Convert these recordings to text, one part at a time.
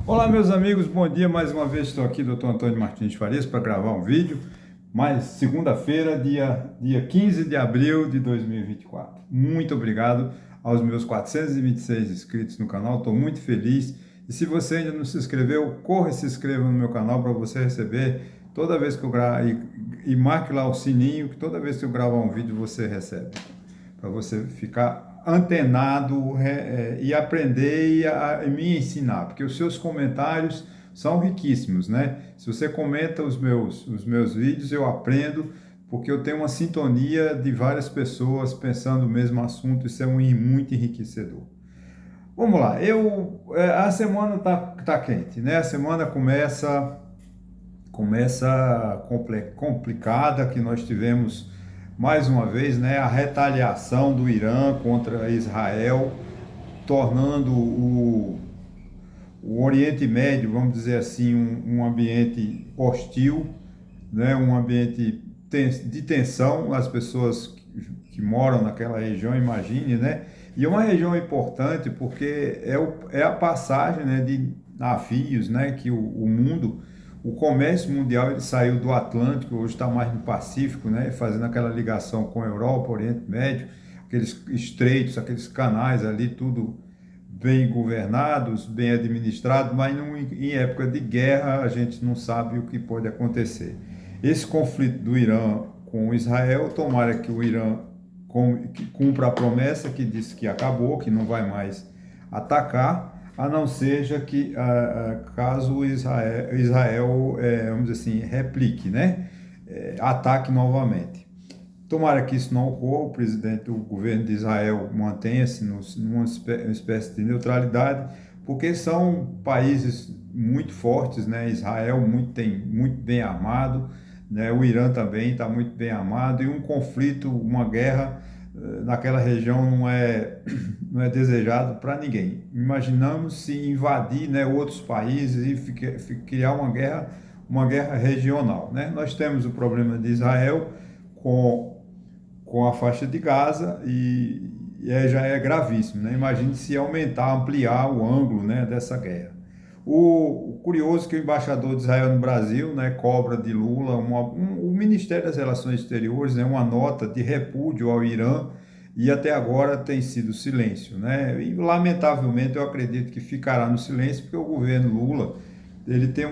Olá, meus amigos, bom dia. Mais uma vez estou aqui, Dr. Antônio Martins Farias, para gravar um vídeo. Mais segunda-feira, dia 15 de abril de 2024. Muito obrigado aos meus 426 inscritos no canal, estou muito feliz. E se você ainda não se inscreveu, corra e se inscreva no meu canal para você receber toda vez que eu gravo. E marque lá o sininho, que toda vez que eu gravar um vídeo você recebe. Para você ficar antenado e aprender e me ensinar, porque os seus comentários são riquíssimos, né? Se você comenta os meus vídeos, eu aprendo, porque eu tenho uma sintonia de várias pessoas pensando o mesmo assunto, isso é muito enriquecedor. Vamos lá, a semana tá quente, né? A semana começa complicada, que nós tivemos mais uma vez, né, a retaliação do Irã contra Israel, tornando o Oriente Médio, vamos dizer assim, um ambiente hostil, né, um ambiente de tensão. As pessoas que moram naquela região, imagine, né? E é uma região importante porque é a passagem, né, de navios, né, que o comércio mundial ele saiu do Atlântico, hoje está mais no Pacífico, né, fazendo aquela ligação com a Europa, Oriente Médio, aqueles estreitos, aqueles canais ali, tudo bem governados, bem administrados, mas em época de guerra a gente não sabe o que pode acontecer. Esse conflito do Irã com Israel, tomara que o Irã que cumpra a promessa que disse que acabou, que não vai mais atacar, a não seja que caso Israel vamos dizer assim, replique, né? Ataque novamente. Tomara que isso não ocorra, o presidente do governo de Israel mantenha-se numa espécie de neutralidade, porque são países muito fortes, né? Israel tem muito bem armado, né? O Irã também está muito bem armado, e um conflito, uma guerra naquela região não é desejado para ninguém. Imaginamos se invadir, né, outros países e criar uma guerra regional, né? Nós temos o problema de Israel com a faixa de Gaza e já é gravíssimo, né? Imagine se aumentar, ampliar o ângulo, né, dessa guerra. O curioso é que o embaixador de Israel no Brasil, né, cobra de Lula, o Ministério das Relações Exteriores, né, uma nota de repúdio ao Irã, e até agora tem sido silêncio, né? E lamentavelmente eu acredito que ficará no silêncio, porque o governo Lula ele tem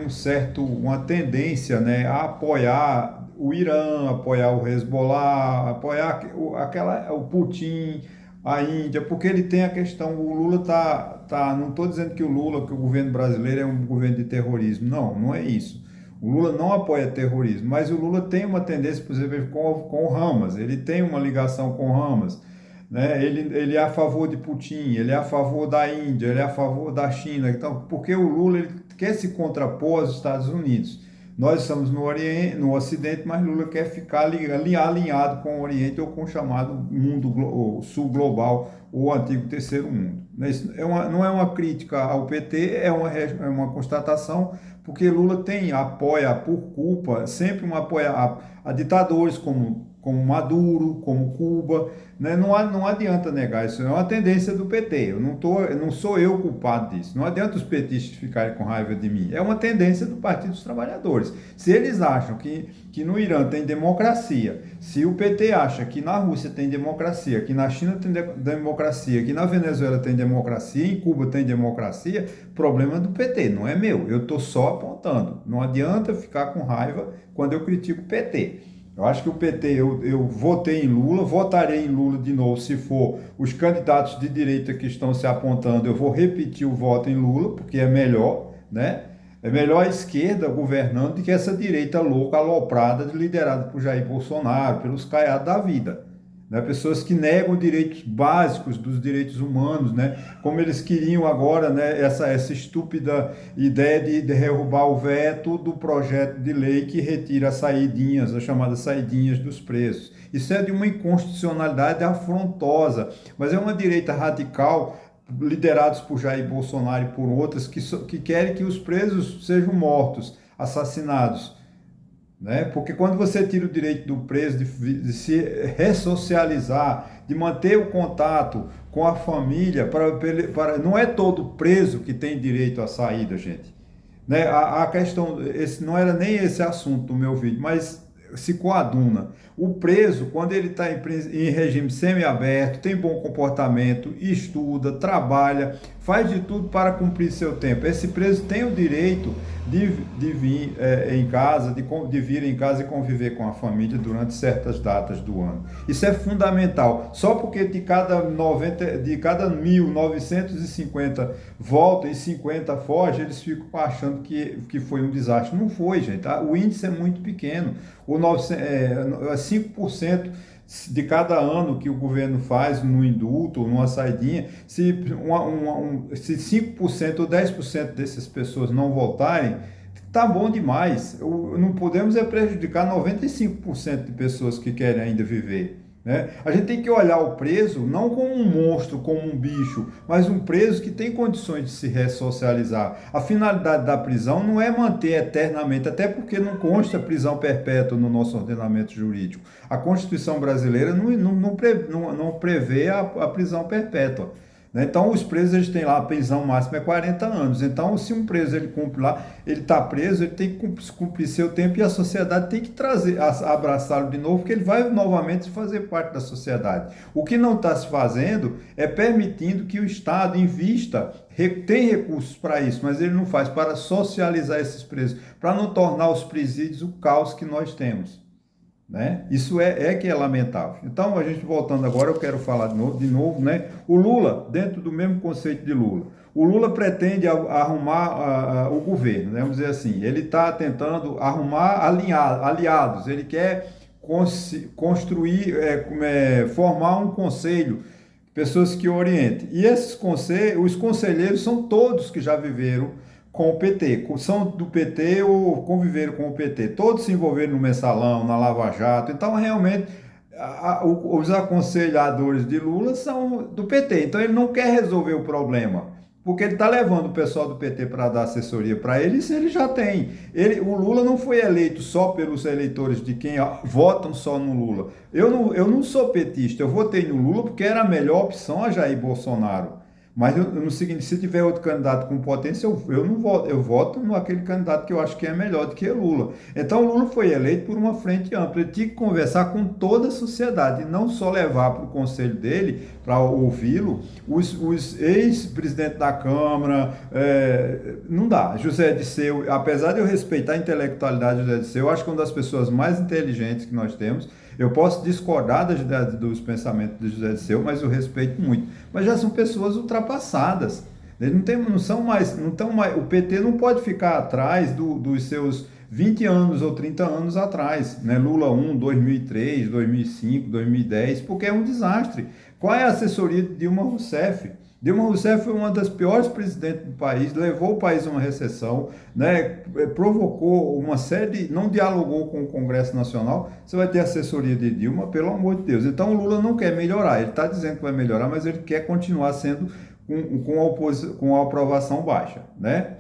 uma tendência, né, a apoiar o Irã, apoiar o Hezbollah, apoiar o Putin, a Índia, porque ele tem a questão, o Lula não estou dizendo que que o governo brasileiro é um governo de terrorismo, não é isso. O Lula não apoia terrorismo, mas o Lula tem uma tendência, por exemplo, com o Hamas, ele tem uma ligação com o Hamas, né? Ele é a favor de Putin, ele é a favor da Índia, ele é a favor da China, então, porque o Lula ele quer se contrapor aos Estados Unidos. Nós estamos no Oriente, no Ocidente, mas Lula quer ficar alinhado com o Oriente ou com o chamado mundo sul global ou antigo terceiro mundo. Não é uma crítica ao PT, é uma constatação, porque Lula apoia por culpa, sempre apoia a ditadores como Maduro, como Cuba, né? Não adianta negar isso, é uma tendência do PT, não sou eu culpado disso, não adianta os petistas ficarem com raiva de mim, é uma tendência do Partido dos Trabalhadores. Se eles acham que no Irã tem democracia, se o PT acha que na Rússia tem democracia, que na China tem democracia, que na Venezuela tem democracia, em Cuba tem democracia, problema do PT, não é meu, eu estou só apontando, não adianta ficar com raiva quando eu critico o PT. Eu acho que o PT, eu votei em Lula, votarei em Lula de novo se for os candidatos de direita que estão se apontando, eu vou repetir o voto em Lula, porque é melhor, né? É melhor a esquerda governando do que essa direita louca, aloprada, liderada por Jair Bolsonaro, pelos caiados da vida. Né? Pessoas que negam direitos básicos dos direitos humanos, né? Como eles queriam agora, né? Essa estúpida ideia de derrubar o veto do projeto de lei que retira as chamadas saidinhas dos presos. Isso é de uma inconstitucionalidade afrontosa, mas é uma direita radical liderados por Jair Bolsonaro e por outras que querem que os presos sejam mortos, assassinados, né? Porque quando você tira o direito do preso de se ressocializar, de manter o contato com a família, não é todo preso que tem direito à saída, gente. Né? A questão, não era nem esse assunto do meu vídeo, mas se coaduna. O preso, quando ele está em regime semiaberto, tem bom comportamento, estuda, trabalha, faz de tudo para cumprir seu tempo. Esse preso tem o direito de vir em casa, de vir em casa e conviver com a família durante certas datas do ano. Isso é fundamental. Só porque de cada 1.950 volta e 50 foge, eles ficam achando que foi um desastre. Não foi, gente. Tá? O índice é muito pequeno. 5% de cada ano que o governo faz no indulto ou numa saidinha, se 5% ou 10% dessas pessoas não voltarem, tá bom demais. Não podemos prejudicar 95% de pessoas que querem ainda viver. Né? A gente tem que olhar o preso não como um monstro, como um bicho, mas um preso que tem condições de se ressocializar. A finalidade da prisão não é manter eternamente, até porque não consta prisão perpétua no nosso ordenamento jurídico. A Constituição brasileira não prevê a prisão perpétua. Então, os presos, eles têm lá, a prisão máxima é 40 anos. Então, se um preso ele cumpre lá, ele está preso, ele tem que cumprir seu tempo e a sociedade tem que abraçá-lo de novo, porque ele vai novamente fazer parte da sociedade. O que não está se fazendo é permitindo que o Estado invista, tem recursos para isso, mas ele não faz para socializar esses presos, para não tornar os presídios o caos que nós temos. Né? Isso que é lamentável. Então, a gente voltando agora, eu quero falar de novo, né? O Lula, dentro do mesmo conceito de Lula, o Lula pretende arrumar o governo, né? Vamos dizer assim, ele está tentando arrumar aliados, ele quer construir, formar um conselho, pessoas que orientem. E os conselheiros são todos que já viveram com o PT, são do PT ou conviveram com o PT, todos se envolveram no Mensalão, na Lava Jato. Então, realmente, os aconselhadores de Lula são do PT. Então, ele não quer resolver o problema, porque ele está levando o pessoal do PT para dar assessoria para ele, isso ele já tem. O Lula não foi eleito só pelos eleitores de quem votam só no Lula. Eu não sou petista, eu votei no Lula porque era a melhor opção a Jair Bolsonaro. Mas no seguinte, se tiver outro candidato com potência, eu não voto, eu voto naquele candidato que eu acho que é melhor do que o Lula. Então o Lula foi eleito por uma frente ampla, ele tinha que conversar com toda a sociedade, e não só levar para o conselho dele, para ouvi-lo, os ex-presidentes da Câmara, não dá. José Dirceu, apesar de eu respeitar a intelectualidade de José Dirceu, eu acho que é uma das pessoas mais inteligentes que nós temos. Eu posso discordar dos pensamentos de José Dirceu, mas eu respeito muito. Mas já são pessoas ultrapassadas. Eles não estão mais. O PT não pode ficar atrás dos seus 20 anos ou 30 anos atrás. Né? Lula 1, 2003, 2005, 2010, porque é um desastre. Qual é a assessoria de Dilma Rousseff? Dilma Rousseff foi uma das piores presidentes do país, levou o país a uma recessão, né, provocou uma série não dialogou com o Congresso Nacional. Você vai ter assessoria de Dilma, pelo amor de Deus. Então o Lula não quer melhorar, ele está dizendo que vai melhorar, mas ele quer continuar sendo com a aprovação baixa. Né?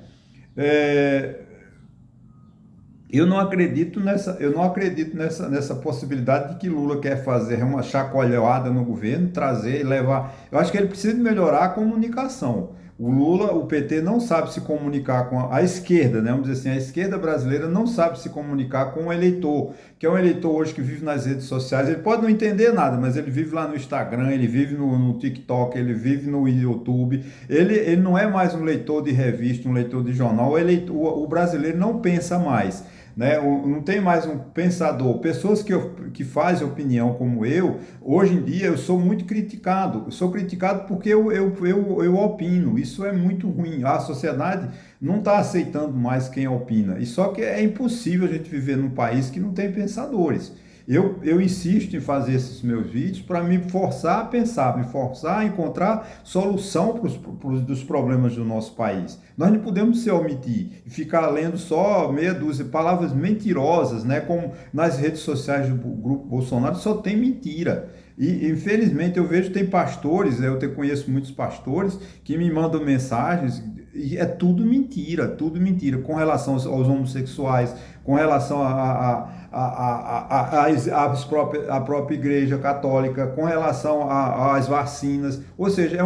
Eu não acredito nessa possibilidade de que Lula quer fazer uma chacoalhada no governo, trazer, levar. Eu acho que ele precisa melhorar a comunicação. O PT não sabe se comunicar com a esquerda, né? Vamos dizer assim, a esquerda brasileira não sabe se comunicar com o eleitor, que é um eleitor hoje que vive nas redes sociais. Ele pode não entender nada, mas ele vive lá no Instagram, ele vive no TikTok, ele vive no YouTube. Ele não é mais um leitor de revista, um leitor de jornal. O brasileiro não pensa mais. Né? Não tem mais um pensador. Pessoas que fazem opinião como eu, hoje em dia eu sou muito criticado. Eu sou criticado porque eu opino. Isso é muito ruim. A sociedade não está aceitando mais quem opina. E só que é impossível a gente viver num país que não tem pensadores. Eu insisto em fazer esses meus vídeos para me forçar a pensar, me forçar a encontrar solução dos problemas do nosso país. Nós não podemos se omitir e ficar lendo só meia dúzia de palavras mentirosas, né? Como nas redes sociais do grupo Bolsonaro só tem mentira. E infelizmente eu vejo tem pastores, conheço muitos pastores que me mandam mensagens E é tudo mentira, com relação aos homossexuais, com relação à própria Igreja Católica, com relação às vacinas. Ou seja,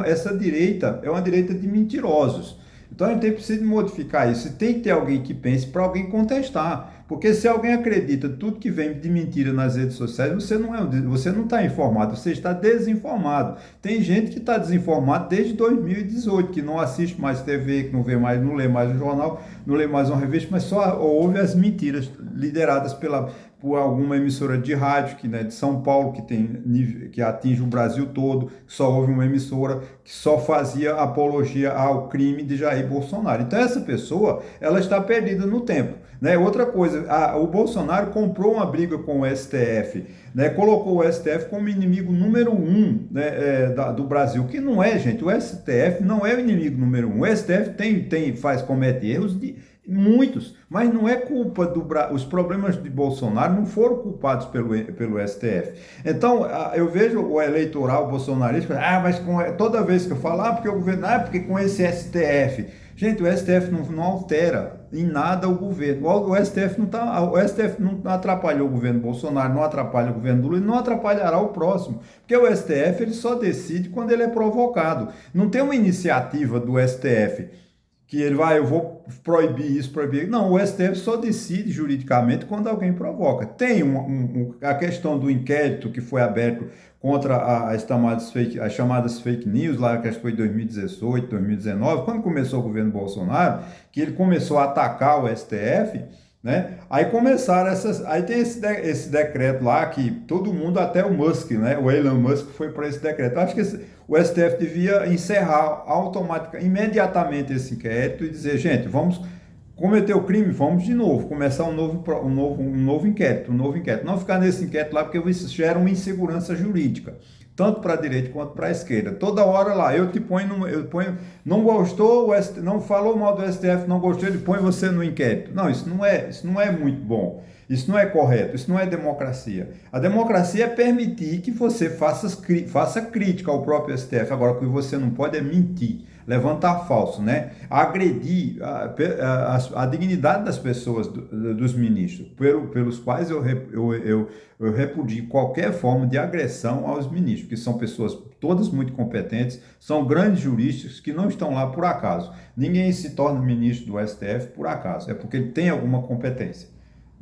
essa direita é uma direita de mentirosos. Então a gente precisa modificar isso. E tem que ter alguém que pense para alguém contestar. Porque se alguém acredita tudo que vem de mentira nas redes sociais, você não está informado, você está desinformado. Tem gente que está desinformado desde 2018, que não assiste mais TV, que não vê mais, não lê mais um jornal, não lê mais uma revista, mas só ouve as mentiras lideradas por alguma emissora de rádio, que, né, de São Paulo, que atinge o Brasil todo, que só houve uma emissora que só fazia apologia ao crime de Jair Bolsonaro. Então essa pessoa, ela está perdida no tempo. Né? Outra coisa, o Bolsonaro comprou uma briga com o STF, né? Colocou o STF como inimigo número um, né, do Brasil, que não é, gente. O STF não é o inimigo número um. O STF comete erros de muitos, mas não é culpa os problemas de Bolsonaro não foram culpados pelo STF. Então, eu vejo o eleitoral bolsonarista, mas toda vez que eu falo, porque o governo, porque com esse STF. Gente, o STF não altera em nada o governo. O STF não atrapalhou o governo Bolsonaro, não atrapalha o governo Lula e não atrapalhará o próximo. Porque o STF ele só decide quando ele é provocado. Não tem uma iniciativa do STF que ele vai, eu vou proibir isso, proibir. Não, o STF só decide juridicamente quando alguém provoca. Tem a questão do inquérito que foi aberto contra as chamadas fake news, lá que acho que foi 2018, 2019, quando começou o governo Bolsonaro, que ele começou a atacar o STF, né? Aí começaram aí tem esse decreto lá que todo mundo, até o Musk, né? O Elon Musk foi para esse decreto. Eu acho que o STF devia encerrar imediatamente esse inquérito e dizer, gente, vamos cometer o crime, vamos de novo, começar um novo inquérito. Não ficar nesse inquérito lá, porque isso gera uma insegurança jurídica, tanto para a direita quanto para a esquerda. Toda hora lá, não gostou, não falou mal do STF, não gostou, ele põe você no inquérito. Não, isso não é muito bom. Isso não é correto, isso não é democracia. A democracia é permitir que você faça crítica ao próprio STF. Agora, o que você não pode é mentir, levantar falso, né? Agredir a dignidade das pessoas, dos ministros, pelos quais eu repudio qualquer forma de agressão aos ministros, que são pessoas todas muito competentes, são grandes juristas que não estão lá por acaso. Ninguém se torna ministro do STF por acaso, é porque ele tem alguma competência.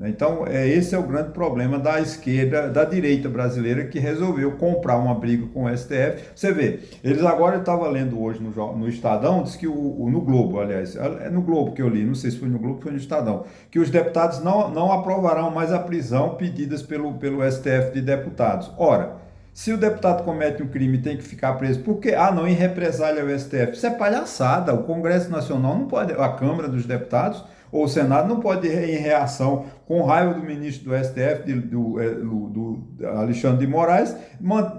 Então, esse é o grande problema da esquerda, da direita brasileira, que resolveu comprar uma briga com o STF. Você vê, eles agora, eu estava lendo hoje no Estadão, diz que no Globo, aliás, é no Globo que eu li, não sei se foi no Globo ou foi no Estadão, que os deputados não aprovarão mais a prisão pedidas pelo STF de deputados. Ora, se o deputado comete um crime e tem que ficar preso, por quê? Não, em represália ao STF. Isso é palhaçada. O Congresso Nacional não pode, a Câmara dos Deputados ou o Senado não pode, em reação, com raiva do ministro do STF, do Alexandre de Moraes,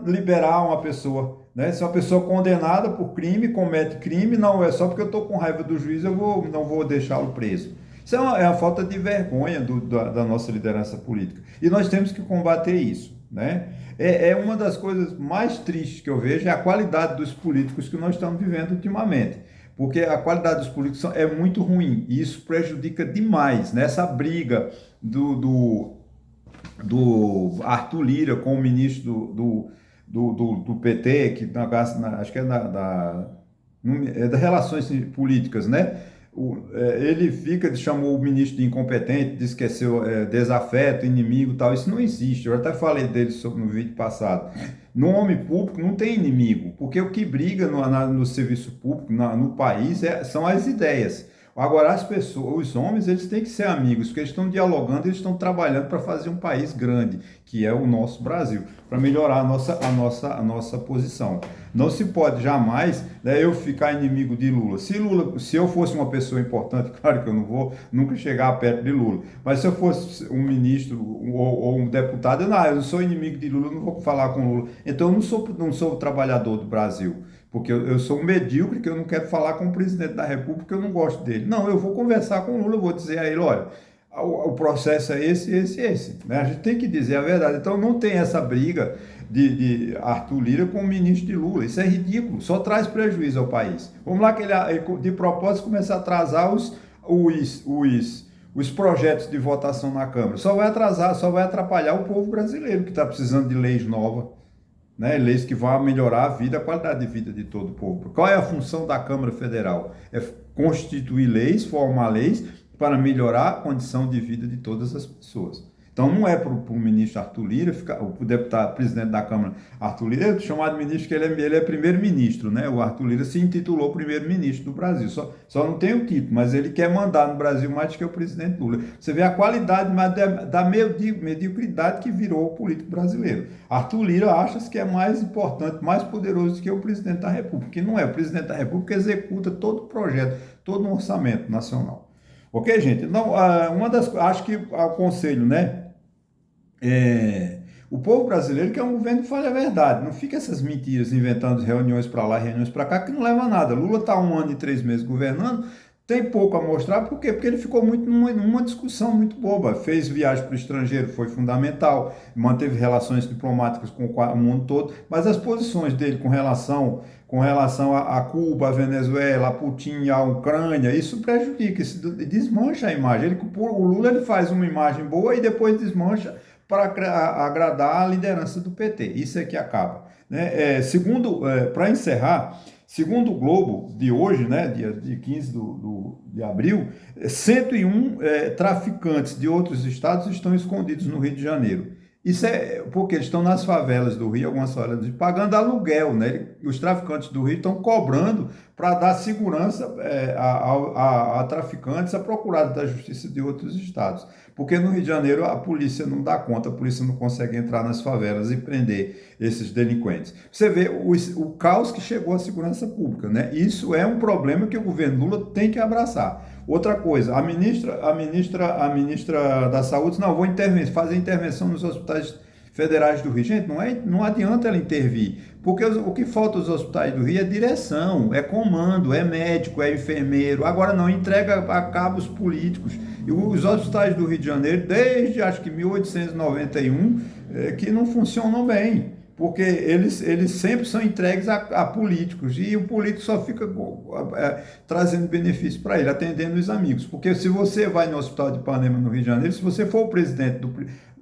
liberar uma pessoa. Né? Se uma pessoa condenada por crime, comete crime, não é só porque eu estou com raiva do juiz, não vou deixá-lo preso. Isso é uma falta de vergonha da nossa liderança política. E nós temos que combater isso. Né? É uma das coisas mais tristes que eu vejo, é a qualidade dos políticos que nós estamos vivendo ultimamente. Porque a qualidade dos políticos é muito ruim e isso prejudica demais nessa briga do Arthur Lira com o ministro do PT, que acho que é das relações políticas, né? Ele chamou o ministro de incompetente, disse que é desafeto, inimigo e tal. Isso não existe. Eu até falei dele no vídeo passado. No homem público não tem inimigo, porque o que briga no serviço público, no país, são as ideias. Agora, as pessoas, os homens, eles têm que ser amigos, porque eles estão dialogando, eles estão trabalhando para fazer um país grande, que é o nosso Brasil, para melhorar a nossa posição. Não se pode jamais, né, eu ficar inimigo de Lula. Se eu fosse uma pessoa importante, claro que eu não vou nunca chegar perto de Lula, mas se eu fosse um ministro ou um deputado, eu não sou inimigo de Lula, eu não vou falar com Lula. Então, eu não sou trabalhador do Brasil. Porque eu sou um medíocre, que eu não quero falar com o presidente da República, porque eu não gosto dele. Não, eu vou conversar com o Lula, eu vou dizer a ele, olha, o processo é esse. Né? A gente tem que dizer a verdade. Então não tem essa briga. de Arthur Lira como ministro de Lula. Isso é ridículo, só traz prejuízo ao país. Vamos lá que ele de propósito começa a atrasar os projetos de votação na Câmara. Só vai atrasar, só vai atrapalhar o povo brasileiro que está precisando de leis novas, né? Leis que vão melhorar a vida, a qualidade de vida de todo o povo. Qual é a função da Câmara Federal? É constituir leis, formar leis para melhorar a condição de vida de todas as pessoas. Então não é para o ministro Arthur Lira, o deputado, presidente da Câmara Arthur Lira, eu chamado de ministro que ele é primeiro-ministro, né? O Arthur Lira se intitulou primeiro-ministro do Brasil, só não tem o título, mas ele quer mandar no Brasil mais do que o presidente Lula. Você vê a qualidade da mediocridade que virou o político brasileiro. Arthur Lira acha que é mais importante, mais poderoso do que o presidente da República, que não é. O presidente da República executa todo o projeto, todo o orçamento nacional. Ok, gente? Então, acho que o conselho, né? O povo brasileiro quer um governo que fale a verdade, não fica essas mentiras inventando reuniões para lá, reuniões para cá, que não leva a nada. Lula está 1 ano e 3 meses governando, tem pouco a mostrar, por quê? Porque ele ficou muito numa discussão muito boba, fez viagem para o estrangeiro, foi fundamental, manteve relações diplomáticas com o mundo todo, mas as posições dele com relação a Cuba, a Venezuela, a Putin, a Ucrânia, isso prejudica, isso desmancha a imagem. O Lula ele faz uma imagem boa e depois desmancha para agradar a liderança do PT. Isso é que acaba, né? Para encerrar, segundo o Globo de hoje, né, dia 15 de abril, 101 traficantes de outros estados estão escondidos no Rio de Janeiro. Isso é porque eles estão nas favelas do Rio, algumas favelas do Rio, pagando aluguel, né? Os traficantes do Rio estão cobrando para dar segurança a traficantes, a procurados da justiça de outros estados. Porque no Rio de Janeiro a polícia não dá conta, a polícia não consegue entrar nas favelas e prender esses delinquentes. Você vê o caos que chegou à segurança pública, né? Isso é um problema que o governo Lula tem que abraçar. Outra coisa, a ministra da Saúde, não, vou fazer intervenção nos hospitais federais do Rio. Gente, não adianta ela intervir, porque o que falta aos hospitais do Rio é direção, é comando, é médico, é enfermeiro. Agora não, entrega a cabos políticos. E os hospitais do Rio de Janeiro, desde acho que 1891, que não funcionam bem, porque eles sempre são entregues a políticos, e o político só fica trazendo benefício para ele, atendendo os amigos. Porque se você vai no Hospital de Ipanema, no Rio de Janeiro, se você for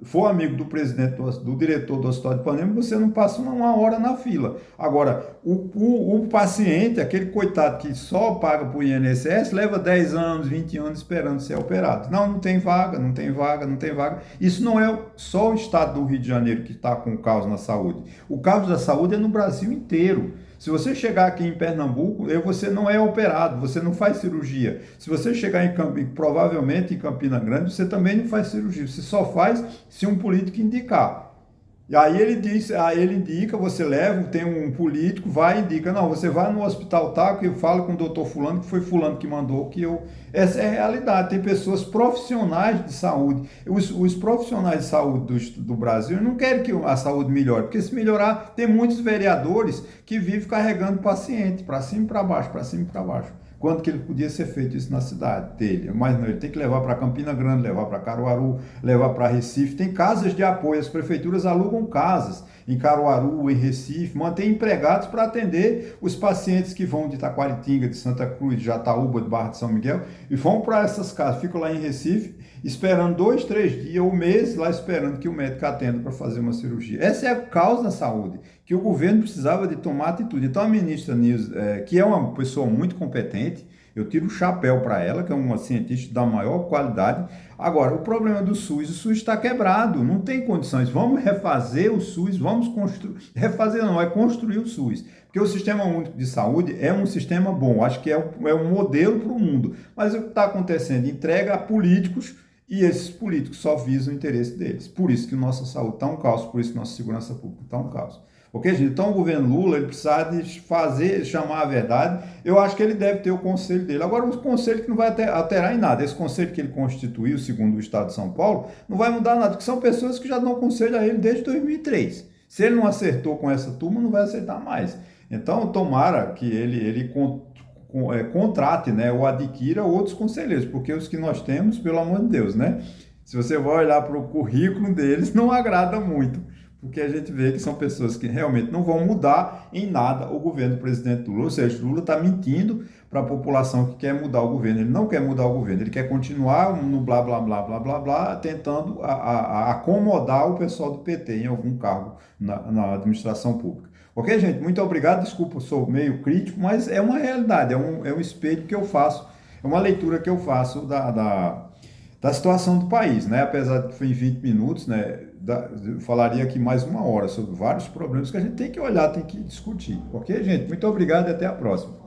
for amigo do presidente, do diretor do Hospital de Ipanema, você não passa uma hora na fila. Agora, o paciente, aquele coitado que só paga para o INSS, leva 10 anos, 20 anos esperando ser operado. Não tem vaga, não tem vaga, não tem vaga. Isso não é só o estado do Rio de Janeiro que está com o caos na saúde. O caos da saúde é no Brasil inteiro. Se você chegar aqui em Pernambuco, você não é operado, você não faz cirurgia. Se você chegar provavelmente em Campina Grande, você também não faz cirurgia. Você só faz se um político indicar. E aí ele indica, você leva, tem um político, vai e indica, não, você vai no hospital tal, que fala com o doutor fulano, que foi fulano que mandou, Essa é a realidade, tem pessoas profissionais de saúde. Os profissionais de saúde do Brasil não querem que a saúde melhore, porque se melhorar, tem muitos vereadores que vivem carregando paciente, para cima e para baixo, para cima e para baixo. Quando que ele podia ser feito isso na cidade dele? Mas não, ele tem que levar para Campina Grande, levar para Caruaru, levar para Recife. Tem casas de apoio, as prefeituras alugam casas em Caruaru, em Recife, mantém empregados para atender os pacientes que vão de Taquaritinga, de Santa Cruz, de Jataúba, de Barra de São Miguel, e vão para essas casas, ficam lá em Recife, esperando 2, 3 dias ou meses, lá esperando que o médico atenda para fazer uma cirurgia. Essa é a causa da saúde, que o governo precisava de tomar atitude. Então a ministra Nilce, que é uma pessoa muito competente, eu tiro o chapéu para ela, que é uma cientista da maior qualidade. Agora, o problema do SUS, o SUS está quebrado, não tem condições. Vamos refazer o SUS, vamos construir, refazer não, é construir o SUS. Porque o Sistema Único de Saúde é um sistema bom, acho que é um modelo para o mundo. Mas o que está acontecendo? Entrega a políticos, e esses políticos só visam o interesse deles. Por isso que nossa saúde está um caos, por isso que nossa segurança pública está um caos. Ok, gente? Então o governo Lula ele precisa de chamar a verdade. Eu acho que ele deve ter o conselho dele. Agora, um conselho que não vai alterar em nada. Esse conselho que ele constituiu, segundo o Estado de São Paulo, não vai mudar nada, porque são pessoas que já dão conselho a ele desde 2003. Se ele não acertou com essa turma, não vai acertar mais. Então, tomara que ele contrate, né, ou adquira outros conselheiros, porque os que nós temos, pelo amor de Deus, né? Se você vai olhar para o currículo deles, não agrada muito. porque a gente vê que são pessoas que realmente não vão mudar em nada o governo do presidente Lula, ou seja, Lula está mentindo para a população que quer mudar o governo. Ele não quer mudar o governo, ele quer continuar no blá, blá, blá, blá, blá, blá, tentando a acomodar o pessoal do PT em algum cargo na administração pública. Ok, gente? Muito obrigado. Desculpa, eu sou meio crítico, mas é uma realidade, é um espelho que eu faço, é uma leitura que eu faço da situação do país, né? Apesar de foi em 20 minutos, né? Eu falaria aqui mais uma hora sobre vários problemas que a gente tem que olhar, tem que discutir. Ok, gente? Muito obrigado e até a próxima.